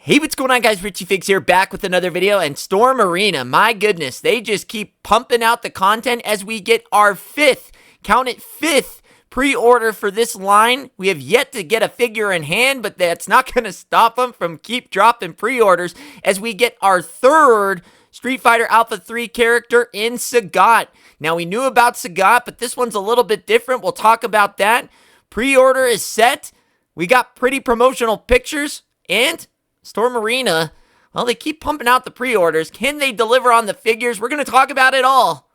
Hey, what's going on, guys? Richie Figs here, back with another video. And Storm Arena, my goodness, they just keep pumping out the content as we get our fifth, count it, fifth pre-order for this line. We have yet to get a figure in hand, but that's not going to stop them from keep dropping pre-orders as we get our third Street Fighter Alpha 3 character in Sagat. Now, we knew about Sagat, but this one's a little bit different. We'll talk about that. Pre-order is set. We got pretty promotional pictures, and Storm Arena, well, they keep pumping out the pre-orders. Can they deliver on the figures? We're going to talk about it all.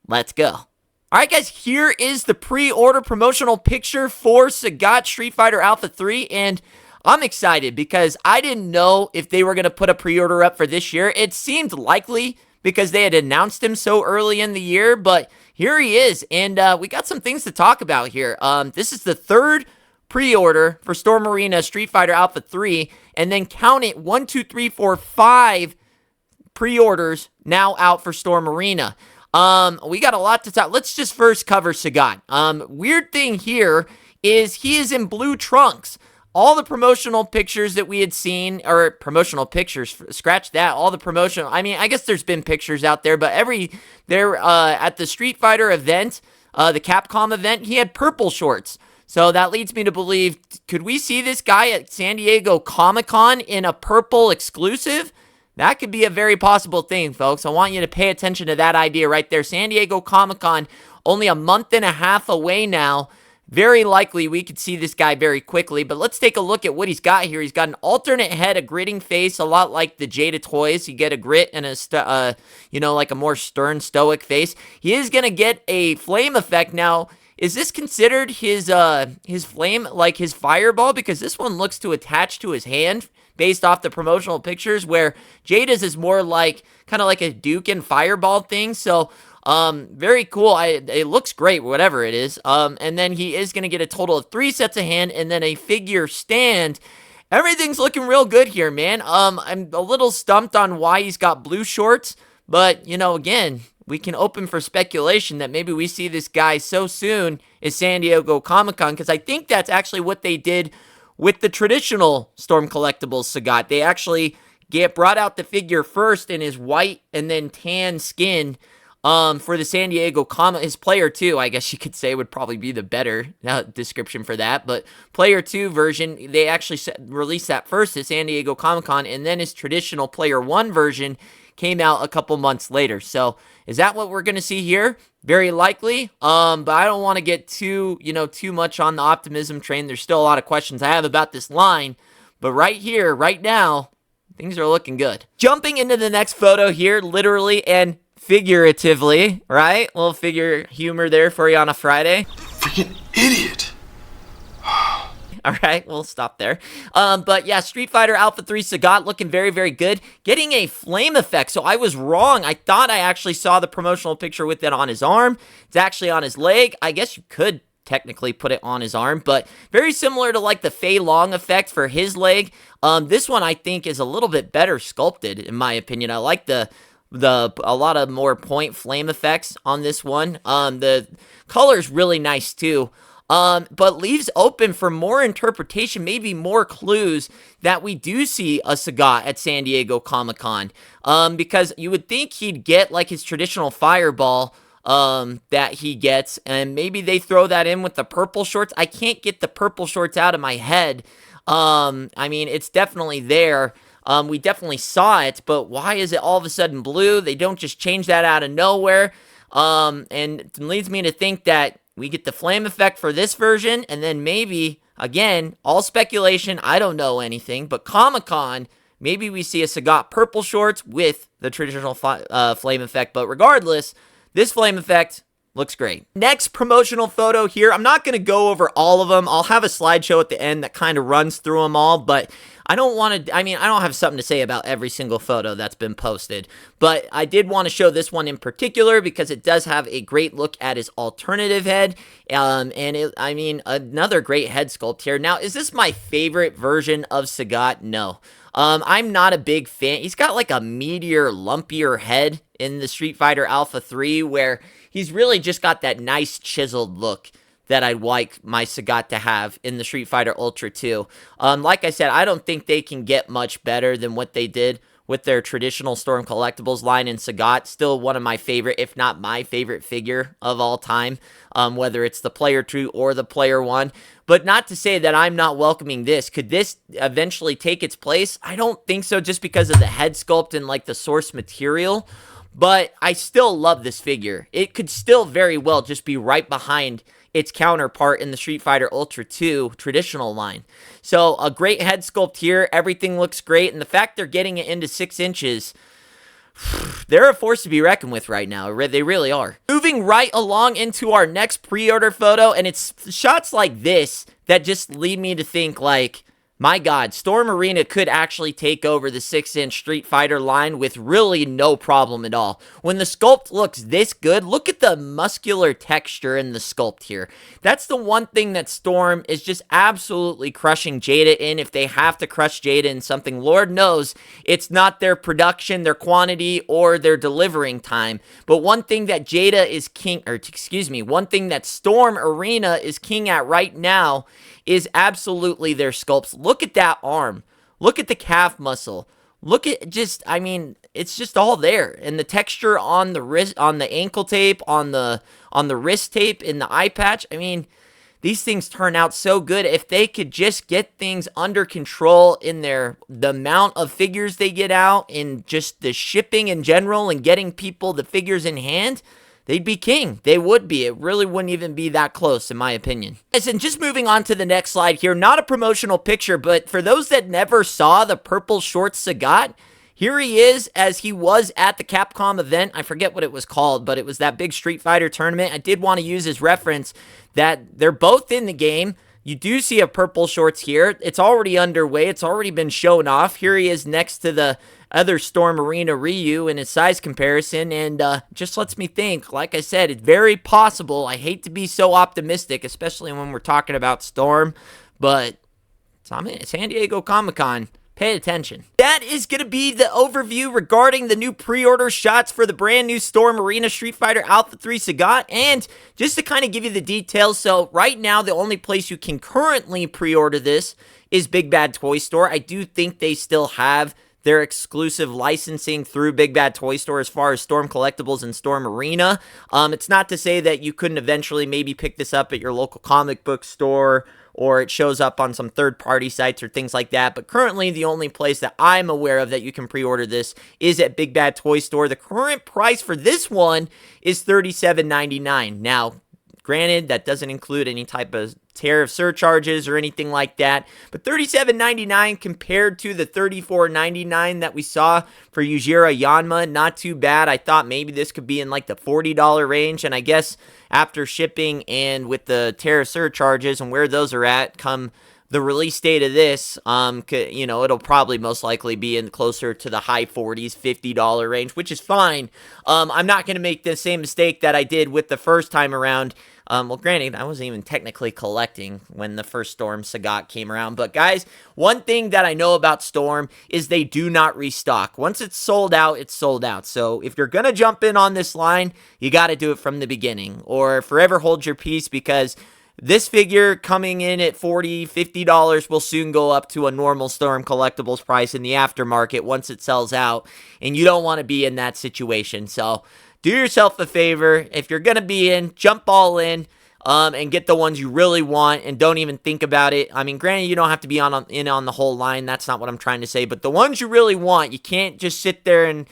Let's go. All right, guys, here is the pre-order promotional picture for Sagat Street Fighter Alpha 3, and I'm excited because I didn't know if they were going to put a pre-order up for this year. It seemed likely because they had announced him so early in the year, but here he is, and we got some things to talk about here. This is the third pre-order for Storm Arena Street Fighter Alpha 3, and then count it, 1, 2, 3, 4, 5 pre-orders now out for Storm Arena. We got a lot to talk. Let's just first cover Sagat. Weird thing here is he is in blue trunks. All the promotional pictures that we had seen, or promotional pictures, scratch that, all the promotional, I mean, I guess there's been pictures out there, but at the Street Fighter event, the Capcom event, he had purple shorts. So that leads me to believe, could we see this guy at San Diego Comic-Con in a purple exclusive? That could be a very possible thing, folks. I want you to pay attention to that idea right there. San Diego Comic-Con, only a month and a half away now. Very likely we could see this guy very quickly, but let's take a look at what he's got here. He's got an alternate head, a gritting face, a lot like the Jada toys. You get a grit and like a more stern, stoic face. He is going to get a flame effect now. Is this considered his flame, like his fireball? Because this one looks to attach to his hand based off the promotional pictures, where Jada's is more like, kind of like a Duke and fireball thing. So, very cool. It looks great, whatever it is. And then he is going to get a total of 3 sets of hand and then a figure stand. Everything's looking real good here, man. I'm a little stumped on why he's got blue shorts, but, again, we can open for speculation that maybe we see this guy so soon as San Diego Comic-Con, because I think that's actually what they did with the traditional Storm Collectibles Sagat. They actually brought out the figure first in his white and then tan skin for the San Diego Comic. His Player 2, I guess you could say, would probably be the better description for that, but Player 2 version, they actually released that first at San Diego Comic-Con, and then his traditional Player 1 version came out a couple months later. So is that what we're going to see here? Very likely. But I don't want to get too much on the optimism train. There's still a lot of questions I have about this line, but right here, right now, things are looking good. Jumping into the next photo here, literally and figuratively, right? A little figure humor there for you on a Friday. Freaking idiot. All right, we'll stop there. But yeah, Street Fighter Alpha 3 Sagat looking very, very good. Getting a flame effect, so I was wrong. I thought I actually saw the promotional picture with it on his arm. It's actually on his leg. I guess you could technically put it on his arm, but very similar to like the Fei Long effect for his leg. This one I think is a little bit better sculpted, in my opinion. I like a lot of more point flame effects on this one. The color's really nice too. But leaves open for more interpretation, maybe more clues that we do see a Sagat at San Diego Comic-Con. Because you would think he'd get like his traditional fireball that he gets, and maybe they throw that in with the purple shorts. I can't get the purple shorts out of my head. I mean, it's definitely there. We definitely saw it, but why is it all of a sudden blue? They don't just change that out of nowhere. And it leads me to think that we get the flame effect for this version, and then maybe, again, all speculation, I don't know anything, but Comic-Con, maybe we see a Sagat purple shorts with the traditional flame effect, but regardless, this flame effect looks great. Next promotional photo here. I'm not going to go over all of them. I'll have a slideshow at the end that kind of runs through them all, but I don't want to, I don't have something to say about every single photo that's been posted, but I did want to show this one in particular because it does have a great look at his alternative head, another great head sculpt here. Now, is this my favorite version of Sagat? No. I'm not a big fan. He's got like a meatier, lumpier head in the Street Fighter Alpha 3, where he's really just got that nice chiseled look that I'd like my Sagat to have in the Street Fighter Ultra 2. Like I said, I don't think they can get much better than what they did with their traditional Storm Collectibles line in Sagat. Still one of my favorite, if not my favorite figure of all time, whether it's the Player 2 or the Player 1. But not to say that I'm not welcoming this. Could this eventually take its place? I don't think so, just because of the head sculpt and like the source material. But I still love this figure. It could still very well just be right behind its counterpart in the Street Fighter Ultra 2 traditional line. So a great head sculpt here. Everything looks great. And the fact they're getting it into 6 inches, they're a force to be reckoned with right now. They really are. Moving right along into our next pre-order photo. And it's shots like this that just lead me to think like, my God, Storm Arena could actually take over the 6-inch Street Fighter line with really no problem at all. When the sculpt looks this good, look at the muscular texture in the sculpt here. That's the one thing that Storm is just absolutely crushing Jada in. If they have to crush Jada in something, Lord knows it's not their production, their quantity, or their delivering time. But one thing that Jada is king, or excuse me, one thing that Storm Arena is king at right now is absolutely their sculpts. Look at that arm. Look at the calf muscle. Look at just, I mean, it's just all there. And the texture on the wrist, on the ankle tape, on the wrist tape, in the eye patch. I mean, these things turn out so good. If they could just get things under control in the amount of figures they get out, in just the shipping in general, and getting people the figures in hand, they'd be king. They would be. It really wouldn't even be that close, in my opinion. And just moving on to the next slide here, not a promotional picture, but for those that never saw the purple shorts Sagat, here he is as he was at the Capcom event. I forget what it was called, but it was that big Street Fighter tournament. I did want to use as reference that they're both in the game. You do see a purple shorts here. It's already underway. It's already been shown off. Here he is next to the other Storm Arena Ryu in his size comparison, and just lets me think, like I said, it's very possible. I hate to be so optimistic, especially when we're talking about Storm, but San Diego Comic-Con. Pay attention. That is going to be the overview regarding the new pre-order shots for the brand new Storm Arena Street Fighter Alpha 3 Sagat. And just to kind of give you the details, so right now the only place you can currently pre-order this is Big Bad Toy Store. I do think they still have their exclusive licensing through Big Bad Toy Store as far as Storm Collectibles and Storm Arena. It's not to say that you couldn't eventually maybe pick this up at your local comic book store, or it shows up on some third-party sites or things like that. But currently, the only place that I'm aware of that you can pre-order this is at Big Bad Toy Store. The current price for this one is $37.99. Now, granted, that doesn't include any type of tariff surcharges or anything like that, but $37.99 compared to the $34.99 that we saw for Yujiro Yanma, not too bad. I thought maybe this could be in like the $40 range, and I guess after shipping and with the tariff surcharges and where those are at come the release date of this, you know, it'll probably most likely be in closer to the high 40s, $50 range, which is fine. I'm not going to make the same mistake that I did with the first time around. Well, granted, I wasn't even technically collecting when the first Storm Sagat came around. But guys, one thing that I know about Storm is they do not restock. Once it's sold out, it's sold out. So if you're going to jump in on this line, you got to do it from the beginning, or forever hold your peace, because this figure coming in at $40, $50 will soon go up to a normal Storm Collectibles price in the aftermarket once it sells out, and you don't want to be in that situation. So do yourself a favor. If you're going to be in, jump all in, and get the ones you really want, and don't even think about it. I mean, granted, you don't have to be in on the whole line. That's not what I'm trying to say. But the ones you really want, you can't just sit there and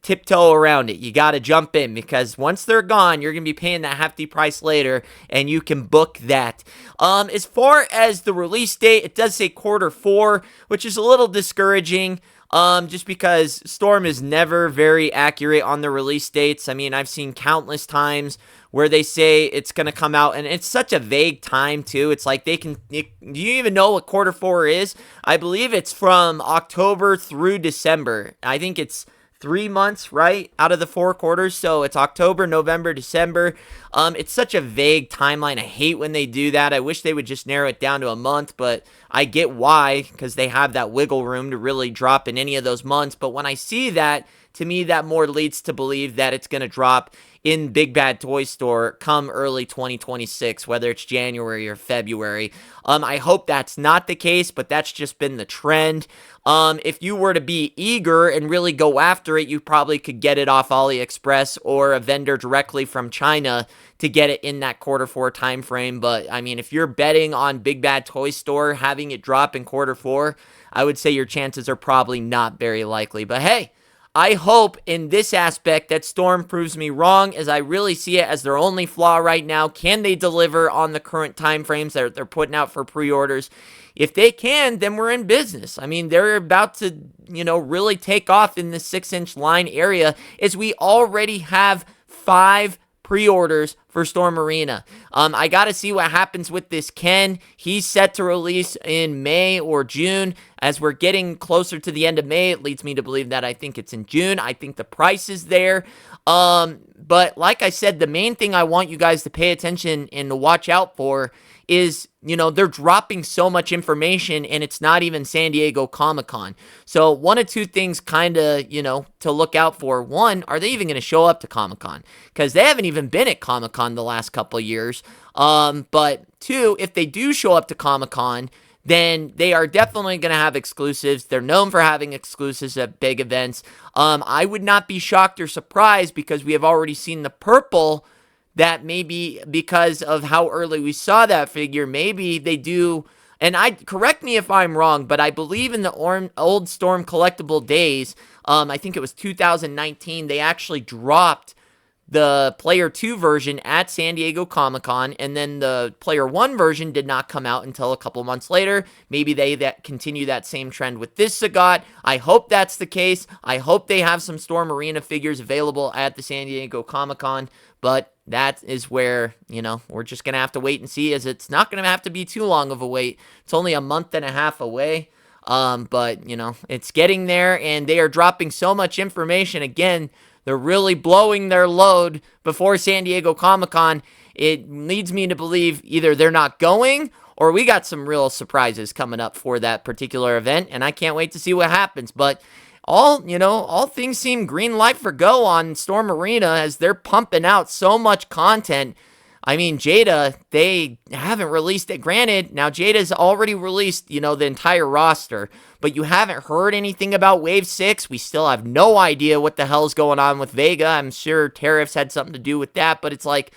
tiptoe around it. You got to jump in, because once they're gone, you're going to be paying that hefty price later, and you can book that. As far as the release date, it does say Q4, which is a little discouraging. Just because Storm is never very accurate on the release dates. I mean, I've seen countless times where they say it's going to come out, and it's such a vague time, too. It's like do you even know what Q4 is? I believe it's from October through December. I think it's 3 months, right, out of the 4 quarters. So it's October, November, December. It's such a vague timeline. I hate when they do that. I wish they would just narrow it down to a month, but I get why, because they have that wiggle room to really drop in any of those months. But when I see that, to me, that more leads to believe that it's going to drop in Big Bad Toy Store come early 2026, whether it's January or February. I hope that's not the case, but that's just been the trend. If you were to be eager and really go after it, you probably could get it off AliExpress or a vendor directly from China to get it in that Q4 time frame. But I mean, if you're betting on Big Bad Toy Store having it drop in Q4, I would say your chances are probably not very likely. But hey, I hope in this aspect that Storm proves me wrong, as I really see it as their only flaw right now. Can they deliver on the current time frames that they're putting out for pre-orders? If they can, then we're in business. I mean, they're about to, really take off in the 6-inch line area, as we already have 5 pre-orders for Storm Arena. I gotta see what happens with this Ken. He's set to release in May or June. As we're getting closer to the end of May, it leads me to believe that I think it's in June. I think the price is there. But like I said, the main thing I want you guys to pay attention and to watch out for is, they're dropping so much information, and it's not even San Diego Comic-Con. So one of two things kind of, to look out for. One, are they even going to show up to Comic-Con? Because they haven't even been at Comic-Con the last couple of years. But two, if they do show up to Comic-Con, then they are definitely going to have exclusives. They're known for having exclusives at big events. I would not be shocked or surprised, because we have already seen the purple, that maybe because of how early we saw that figure, maybe they do. And correct me if I'm wrong, but I believe in the old Storm collectible days, I think it was 2019, they actually dropped the Player 2 version at San Diego Comic-Con, and then the Player 1 version did not come out until a couple months later. Maybe they continue that same trend with this Sagat. I hope that's the case. I hope they have some Storm Arena figures available at the San Diego Comic-Con, but that is where, we're just going to have to wait and see, as it's not going to have to be too long of a wait. It's only a month and a half away. But, it's getting there, and they are dropping so much information. Again, they're really blowing their load before San Diego Comic-Con. It leads me to believe either they're not going, or we got some real surprises coming up for that particular event, and I can't wait to see what happens. But all things seem green light for go on Storm Arena, as they're pumping out so much content. I mean, Jada, they haven't released it. Granted, now Jada's already released, the entire roster, but you haven't heard anything about Wave 6. We still have no idea what the hell's going on with Vega. I'm sure tariffs had something to do with that, but it's like,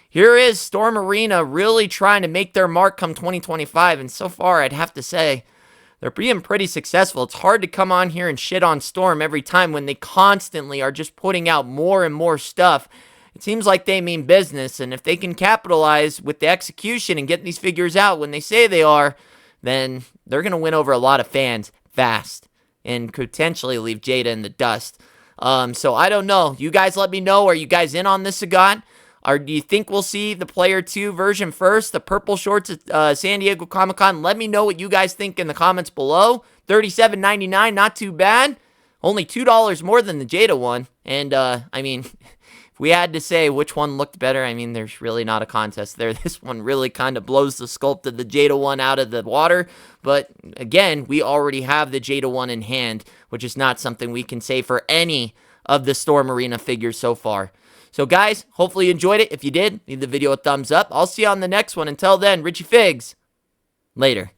here is Storm Arena really trying to make their mark come 2025, and so far, I'd have to say, they're being pretty successful. It's hard to come on here and shit on Storm every time when they constantly are just putting out more and more stuff. It seems like they mean business, and if they can capitalize with the execution and get these figures out when they say they are, then they're going to win over a lot of fans fast and potentially leave Jada in the dust. So I don't know. You guys let me know. Are you guys in on this Sagat? Or do you think we'll see the Player 2 version first, the purple shorts at San Diego Comic-Con? Let me know what you guys think in the comments below. $37.99, not too bad. Only $2 more than the Jada one. And, I mean, if we had to say which one looked better, I mean, there's really not a contest there. This one really kind of blows the sculpt of the Jada one out of the water. But, again, we already have the Jada one in hand, which is not something we can say for any of the Storm Arena figures so far. So, guys, hopefully you enjoyed it. If you did, leave the video a thumbs up. I'll see you on the next one. Until then, Richie Figs. Later.